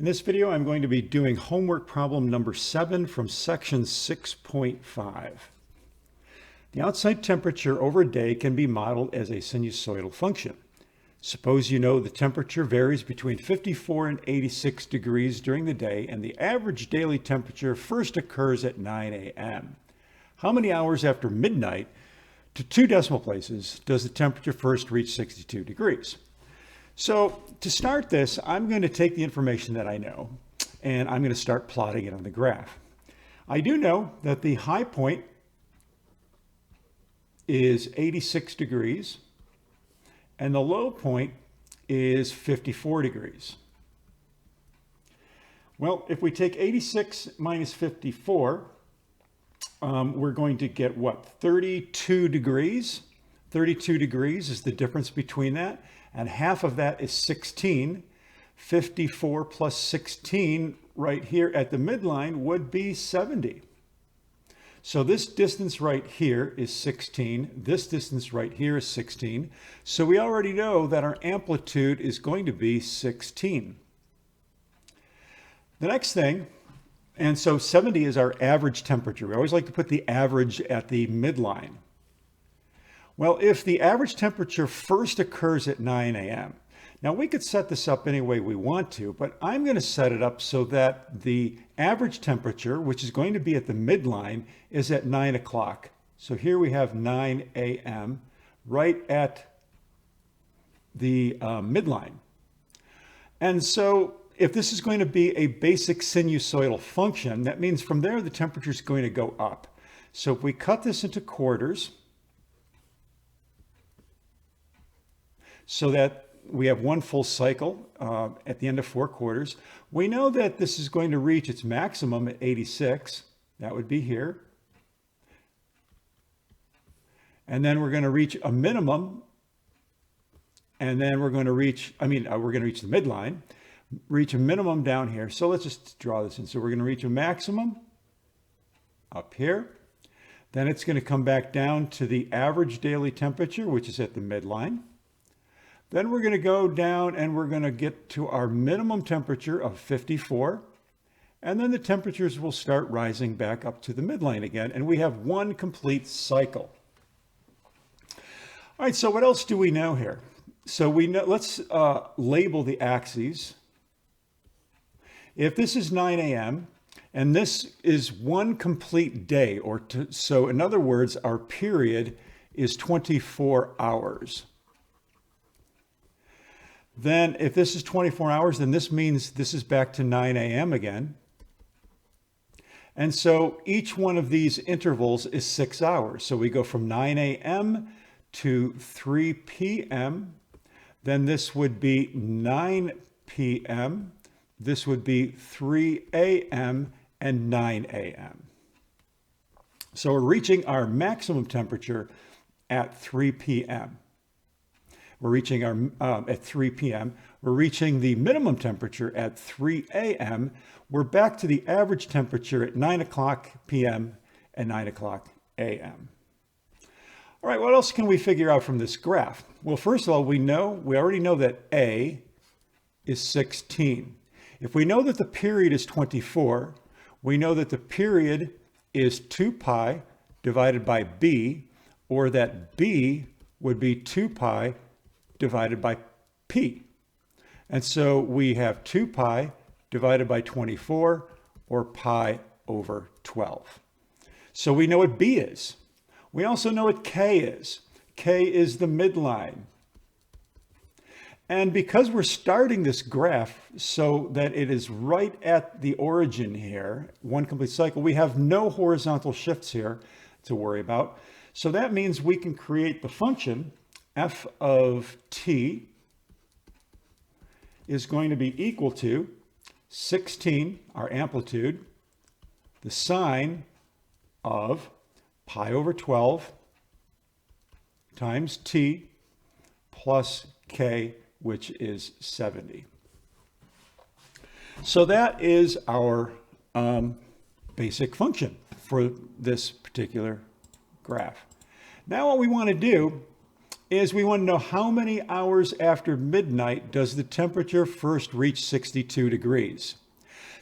In this video, I'm going to be doing homework problem number 7 from section 6.5. The outside temperature over a day can be modeled as a sinusoidal function. Suppose you know the temperature varies between 54 and 86 degrees during the day, and the average daily temperature first occurs at 9 a.m. How many hours after midnight to 2 decimal places does the temperature first reach 62 degrees? So to start this, I'm going to take the information that I know and I'm going to start plotting it on the graph. I do know that the high point is 86 degrees and the low point is 54 degrees. Well, if we take 86 minus 54, we're going to get what? 32 degrees. 32 degrees is the difference between that. And half of that is 16. 54 plus 16 right here at the midline would be 70. So this distance right here is 16. This distance right here is 16. So we already know that our amplitude is going to be 16. The next thing, and so 70 is our average temperature. We always like to put the average at the midline. Well, if the average temperature first occurs at 9 a.m., now we could set this up any way we want to, but I'm going to set it up so that the average temperature, which is going to be at the midline, is at 9 o'clock. So here we have 9 a.m. right at the midline. And so if this is going to be a basic sinusoidal function, that means from there the temperature is going to go up. So if we cut this into quarters, so that we have one full cycle at the end of 4 quarters. We know that this is going to reach its maximum at 86. That would be here. And then we're going to reach a minimum. And then we're going to reach, we're going to reach the midline, reach a minimum down here. So let's just draw this in. So we're going to reach a maximum up here. Then it's going to come back down to the average daily temperature, which is at the midline. Then we're going to go down and we're going to get to our minimum temperature of 54. And then the temperatures will start rising back up to the midline again. And we have one complete cycle. All right, so what else do we know here? So we know, let's label the axes. If this is 9 a.m. and this is one complete day, so in other words, our period is 24 hours. Then if this is 24 hours, then this means this is back to 9 a.m. again. And so each one of these intervals is 6 hours. So we go from 9 a.m. to 3 p.m. Then this would be 9 p.m. This would be 3 a.m. and 9 a.m. So we're reaching our maximum temperature at 3 p.m. We're reaching at 3 p.m. We're reaching the minimum temperature at 3 a.m. We're back to the average temperature at 9 o'clock p.m. and 9 o'clock a.m. All right, what else can we figure out from this graph? Well, first of all, we already know that A is 16. If we know that the period is 24, we know that the period is 2 pi divided by B, or that B would be 2 pi divided by P. And so we have 2 pi divided by 24, or pi over 12. So we know what B is. We also know what K is. K is the midline. And because we're starting this graph so that it is right at the origin here, one complete cycle, we have no horizontal shifts here to worry about. So that means we can create the function f of t is going to be equal to 16, our amplitude, the sine of pi over 12 times t plus k, which is 70. So that is our basic function for this particular graph. Now what we want to do is we want to know how many hours after midnight does the temperature first reach 62 degrees.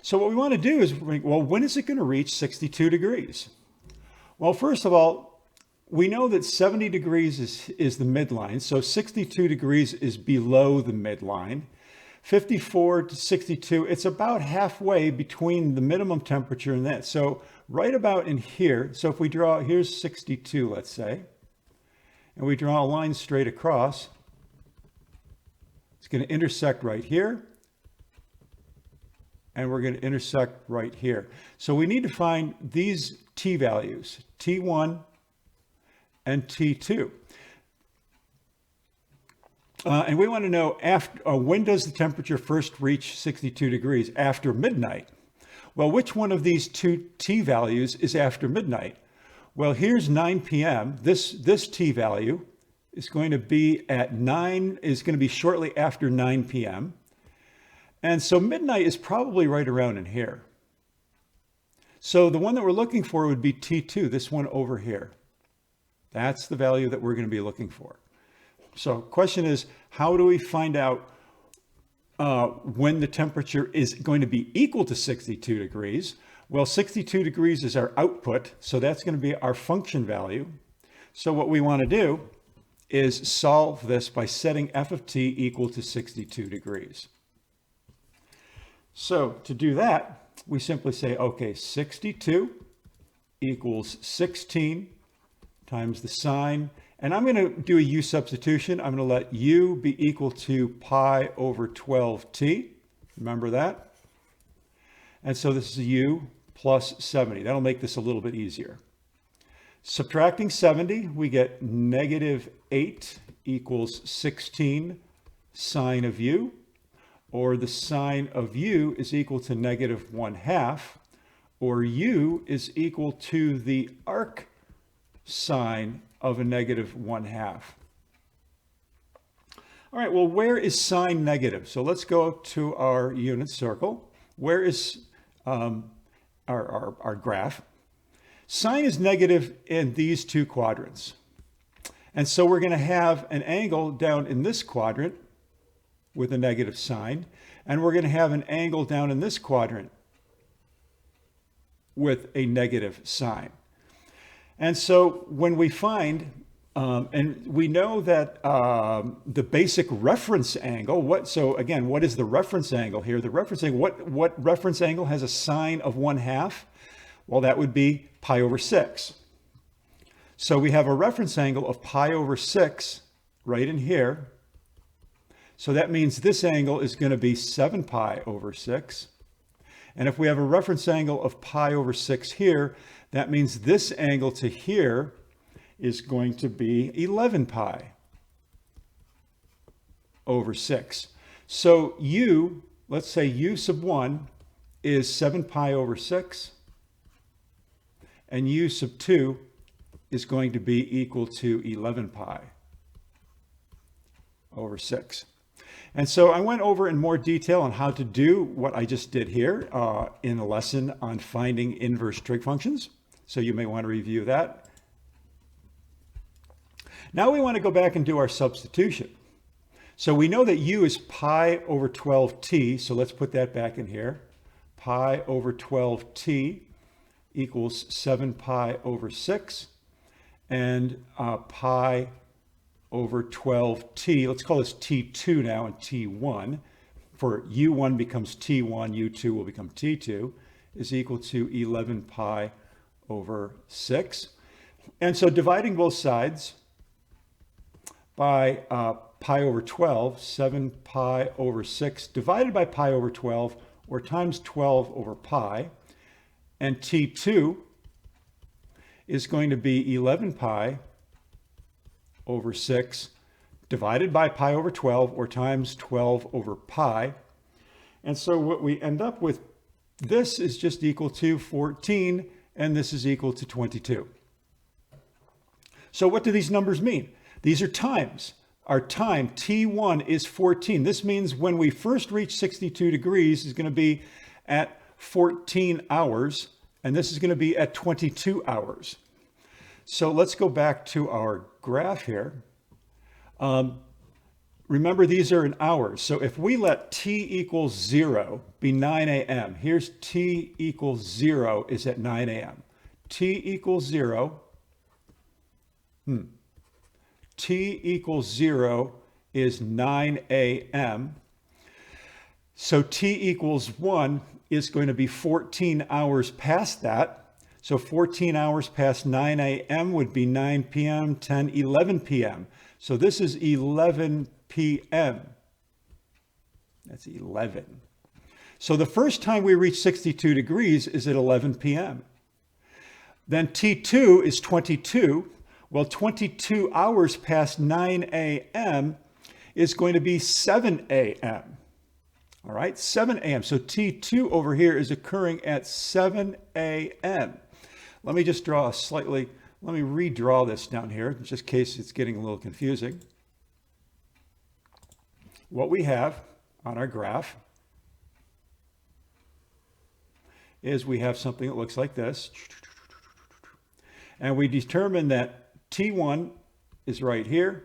So what we want to do is, well, when is it going to reach 62 degrees? Well, first of all, we know that 70 degrees is the midline, so 62 degrees is below the midline. 54 to 62, it's about halfway between the minimum temperature and that. So right about in here, so if we draw, here's 62, let's say, and we draw a line straight across, it's going to intersect right here, and we're going to intersect right here. So we need to find these t values, T1 and T2. And we want to know when does the temperature first reach 62 degrees? After midnight. Well, which one of these two t values is after midnight? Well, here's 9 p.m. This t value is going to be shortly after 9 p.m. And so midnight is probably right around in here. So the one that we're looking for would be T2, this one over here. That's the value that we're going to be looking for. So question is, how do we find out when the temperature is going to be equal to 62 degrees? Well, 62 degrees is our output, so that's going to be our function value. So what we want to do is solve this by setting f of t equal to 62 degrees. So to do that, we simply say, okay, 62 equals 16 times the sine. And I'm going to do a u substitution. I'm going to let u be equal to pi over 12t. Remember that? And so this is u plus 70. That'll make this a little bit easier. Subtracting 70, we get negative 8 equals 16 sine of u, or the sine of u is equal to negative 1/2, or u is equal to the arc sine of a negative 1/2. All right, well, where is sine negative? So let's go to our unit circle. Where is our graph? Sine is negative in these two quadrants. And so we're going to have an angle down in this quadrant with a negative sine, and we're going to have an angle down in this quadrant with a negative sine. And so when we find, and we know that the basic reference angle, so again, what is the reference angle here? The reference angle, what reference angle has a sine of 1/2? Well, that would be pi over 6. So we have a reference angle of pi over 6 right in here. So that means this angle is going to be 7 pi over 6. And if we have a reference angle of pi over 6 here, that means this angle to here is going to be 11 pi over 6. So u, let's say u sub 1 is 7 pi over 6, and u sub 2 is going to be equal to 11 pi over 6. And so I went over in more detail on how to do what I just did here in a lesson on finding inverse trig functions. So you may want to review that. Now we want to go back and do our substitution. So we know that u is pi over 12t. So let's put that back in here. Pi over 12t equals 7 pi over 6. And pi over 12t, let's call this t2 now and t1. For u1 becomes t1, u2 will become t2, is equal to 11 pi over 6. And so dividing both sides by pi over 12, 7 pi over 6 divided by pi over 12, or times 12 over pi, and t2 is going to be 11 pi over 6 divided by pi over 12, or times 12 over pi. And so what we end up with, this is just equal to 14, and this is equal to 22. So what do these numbers mean? These are times. Our time, T1, is 14. This means when we first reach 62 degrees is going to be at 14 hours, and this is going to be at 22 hours. So let's go back to our graph here. Remember, these are in hours. So if we let t equals 0 be 9 a.m., here's t equals 0 is at 9 a.m. T equals 0. T equals 0 is 9 a.m. So t equals 1 is going to be 14 hours past that. So 14 hours past 9 a.m. would be 9 p.m., 10, 11 p.m. So this is 11 p.m. That's 11. So the first time we reach 62 degrees is at 11 p.m. Then T2 is 22. Well, 22 hours past 9 a.m. is going to be 7 a.m. All right, 7 a.m. So T2 over here is occurring at 7 a.m. Let me just draw let me redraw this down here, just in case it's getting a little confusing. What we have on our graph is we have something that looks like this. And we determine that T1 is right here.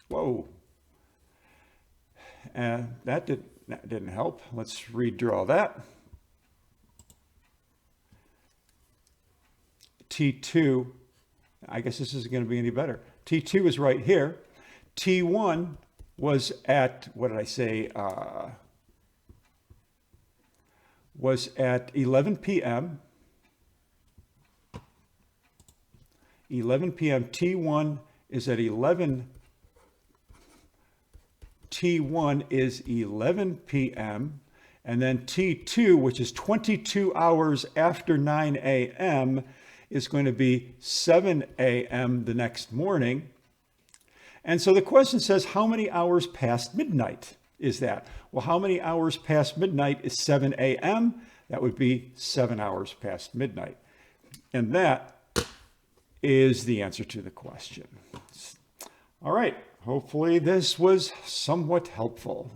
Whoa. And that didn't help. Let's redraw that. T2, I guess this isn't going to be any better. T2 is right here. T1 was at, what did I say? Was at 11 p.m. 11 p.m. T1 is at 11. T1 is 11 p.m. And then T2, which is 22 hours after 9 a.m., is going to be 7 a.m. the next morning. And so the question says, how many hours past midnight is that? Well, how many hours past midnight is 7 a.m.? That would be 7 hours past midnight. And that is the answer to the question. All right. Hopefully this was somewhat helpful.